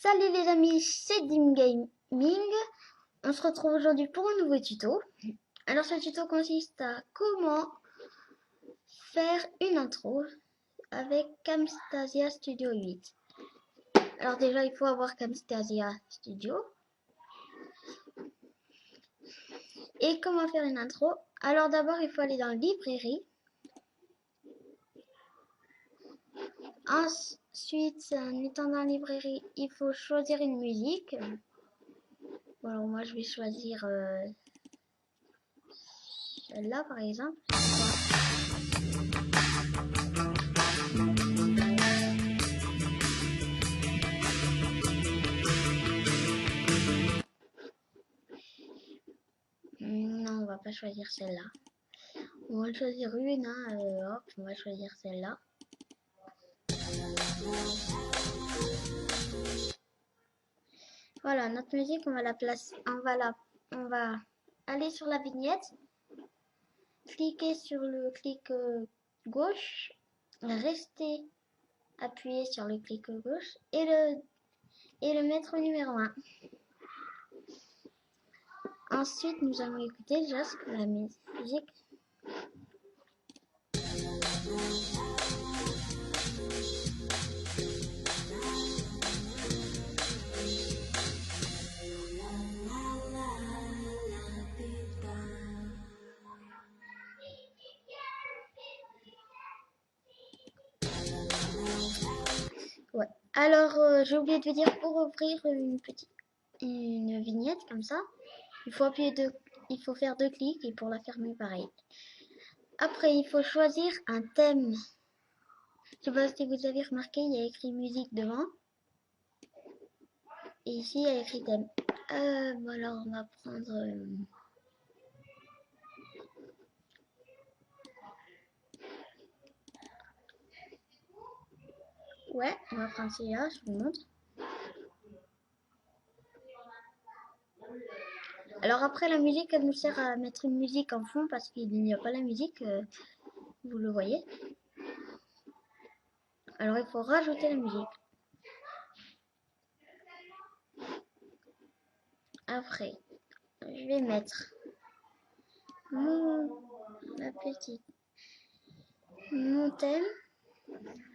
Salut les amis, c'est Dim Gaming. On se retrouve aujourd'hui pour un nouveau tuto. Alors ce tuto consiste à comment faire une intro avec Camtasia Studio 8. Alors déjà il faut avoir Camtasia Studio. Et comment faire une intro? Alors d'abord il faut aller dans la librairie. Ensuite, en étant dans la librairie, il faut choisir une musique. Bon, alors moi je vais choisir celle-là par exemple. Non, on va pas choisir celle-là. On va choisir une, hein. Hop, on va choisir celle-là. Voilà, notre musique, on va la placer, on va aller sur la vignette, cliquer sur le clic gauche, rester appuyé sur le clic gauche et le mettre au numéro 1. Ensuite, nous allons écouter déjà ce que la musique. Ouais. Alors, j'ai oublié de vous dire, pour ouvrir une vignette comme ça, il faut faire 2 clics et pour la fermer pareil. Après, il faut choisir un thème. Je sais pas si vous avez remarqué, il y a écrit musique devant. Et ici, il y a écrit thème. Bon alors, on va prendre... Ouais, on va prendre celui-là, je vous montre. Alors après, la musique, elle nous sert à mettre une musique en fond parce qu'il n'y a pas la musique, vous le voyez. Alors, il faut rajouter la musique. Après, je vais mettre mon thème.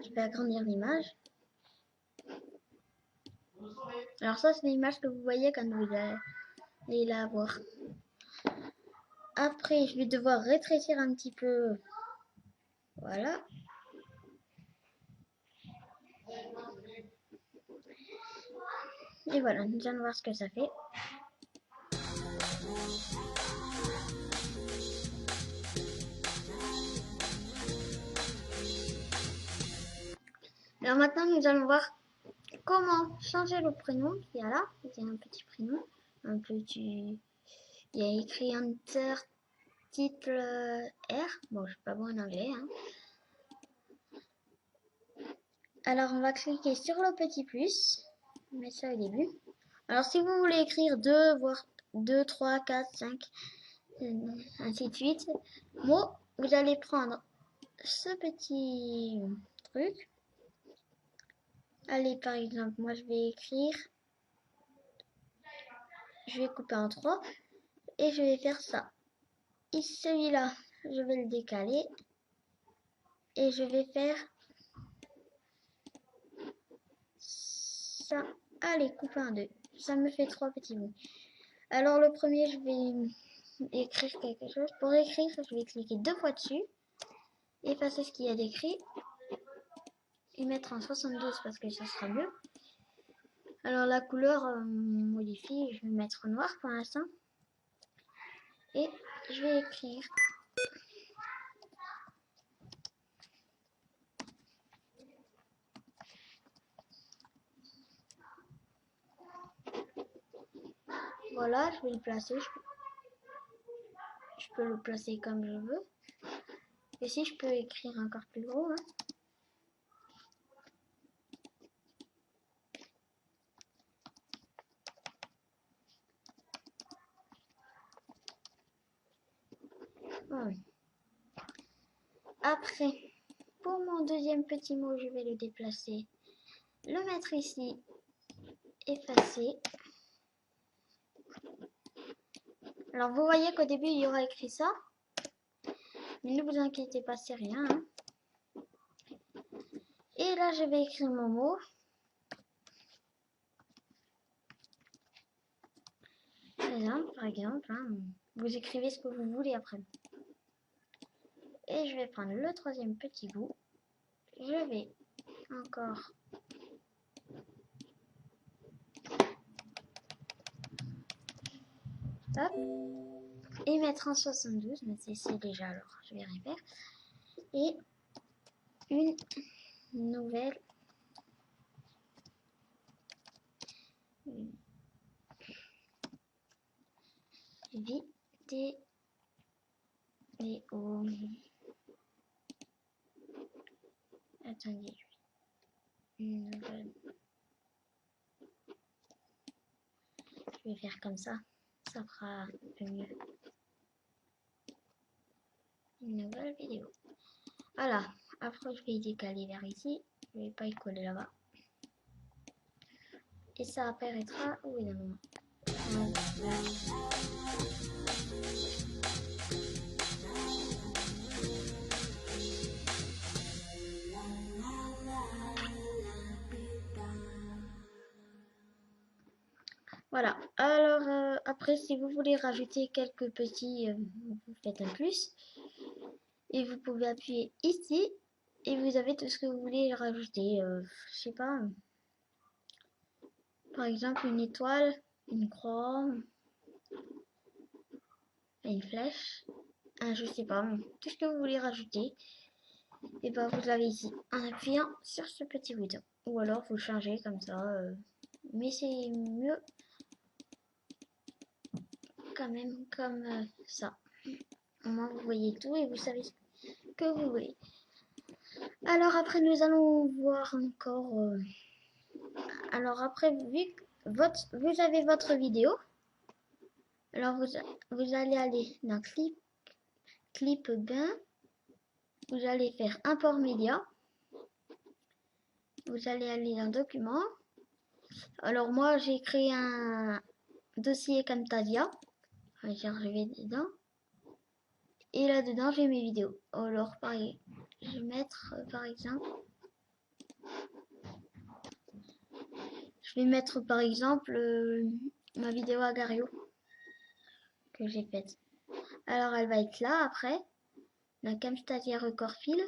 Je vais agrandir l'image. Alors ça, c'est l'image que vous voyez quand vous allez la voir. Après, je vais devoir rétrécir un petit peu. Voilà. Et voilà, nous allons voir ce que ça fait. Alors maintenant, nous allons voir comment changer le prénom qu'il y a là. Il y a un petit prénom, un petit... Il y a écrit Enter titre R. Bon, je suis pas bon en anglais. Hein. Alors, on va cliquer sur le petit plus. On met ça au début. Alors, si vous voulez écrire 2, voire 2, 3, 4, 5, ainsi de suite, bon, vous allez prendre ce petit truc. Allez, par exemple, moi je vais écrire, je vais couper en 3 et je vais faire ça. Et celui-là, je vais le décaler et je vais faire ça. Allez, couper en 2. Ça me fait 3 petits mots. Alors le premier, je vais écrire quelque chose. Pour écrire, je vais cliquer 2 fois dessus, effacer ce qu'il y a d'écrit et mettre en 72 parce que ça sera mieux. Alors la couleur, modifie, je vais mettre noir pour l'instant. Et je vais écrire. Voilà, je vais le placer. Je peux le placer comme je veux. Et si je peux écrire encore plus gros. Hein. Voilà. Après, pour mon deuxième petit mot, je vais le déplacer, le mettre ici effacer. Alors vous voyez qu'au début il y aura écrit ça, mais ne vous inquiétez pas, c'est rien. Hein. Et là je vais écrire mon mot. Par exemple, hein, vous écrivez ce que vous voulez après. Et je vais prendre le troisième petit bout. Je vais encore hop, et mettre en 72, mais c'est déjà, alors je vais rien faire. Et une nouvelle vidéo. Attendez, une nouvelle. Je vais faire comme ça fera un peu mieux. Une nouvelle vidéo. Voilà, après je vais décaler vers ici, je vais pas y coller là-bas. Et ça apparaîtra au bout d'un moment. Voilà, alors après si vous voulez rajouter quelques petits, vous faites un plus. Et vous pouvez appuyer ici et vous avez tout ce que vous voulez rajouter. Je sais pas, par exemple une étoile, une croix, une flèche, je sais pas, tout ce que vous voulez rajouter. Et ben vous l'avez ici en appuyant sur ce petit bouton. Ou alors vous changez comme ça, mais c'est mieux quand même comme ça. Au moins vous voyez tout et vous savez ce que vous voulez. Alors après nous allons voir encore. Alors après vu que vous avez votre vidéo, alors vous allez aller dans clip gain, vous allez faire import média, vous allez aller dans document. Alors moi j'ai créé un dossier Camtasia, je vais dedans. Et là dedans j'ai mes vidéos. Alors pareil, je vais mettre par exemple, ma vidéo Agario que j'ai faite. Alors elle va être là après, la Camtasia Record File.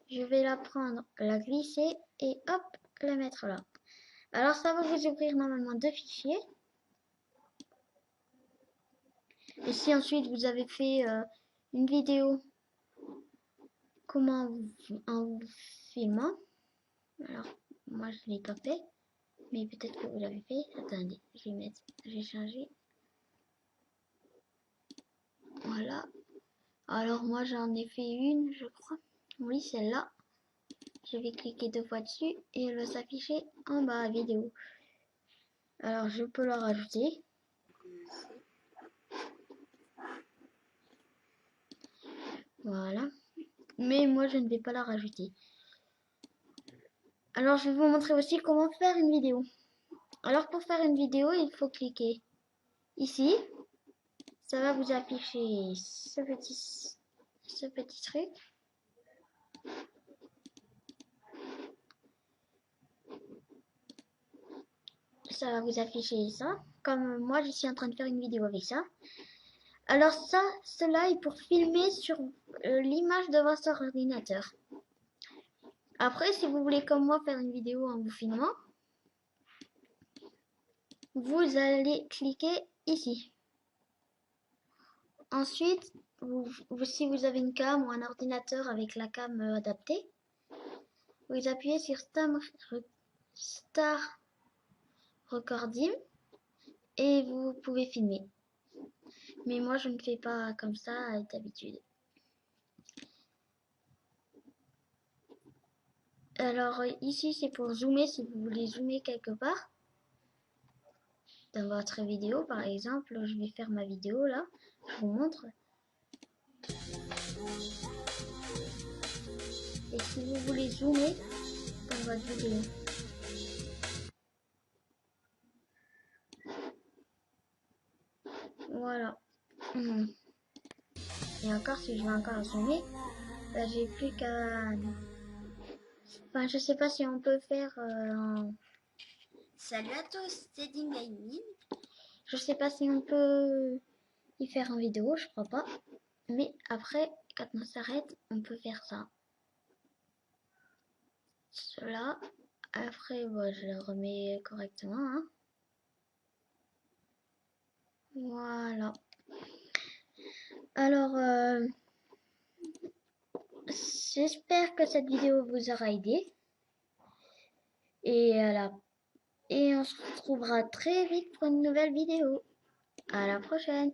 Je vais la prendre, la glisser et hop, la mettre là. Alors ça va vous ouvrir normalement deux fichiers. Et si ensuite vous avez fait une vidéo comment en vous filmant, alors moi je l'ai pas fait, mais peut-être que vous l'avez fait. Attendez, je vais changer. Voilà. Alors moi j'en ai fait une, je crois. Oui, celle-là. Je vais cliquer deux fois dessus et elle va s'afficher en bas, vidéo. Alors je peux la rajouter. Voilà. Mais moi je ne vais pas la rajouter. Alors je vais vous montrer aussi comment faire une vidéo. Alors pour faire une vidéo, il faut cliquer ici. Ça va vous afficher ce petit truc. Ça va vous afficher ça. Comme moi je suis en train de faire une vidéo avec ça. Alors cela est pour filmer sur l'image de votre ordinateur. Après, si vous voulez comme moi faire une vidéo en vous filmant, vous allez cliquer ici. Ensuite, si vous avez une cam ou un ordinateur avec la cam adaptée, vous appuyez sur Start Recording et vous pouvez filmer. Mais moi, je ne fais pas comme ça d'habitude. Alors ici, c'est pour zoomer si vous voulez zoomer quelque part. Dans votre vidéo, par exemple, je vais faire ma vidéo là. Je vous montre. Et si vous voulez zoomer dans votre vidéo, Mhm. Et encore, si je vais encore zoomer, bah, j'ai plus qu'à... Enfin, je sais pas si on peut faire Salut à tous, c'est Ding Gaming. Je sais pas si on peut y faire en vidéo, je crois pas. Mais après, quand on s'arrête, on peut faire ça. Cela. Après, bah, je le remets correctement. Hein. Voilà. Alors, j'espère que cette vidéo vous aura aidé. Et voilà. Et on se retrouvera très vite pour une nouvelle vidéo. À la prochaine.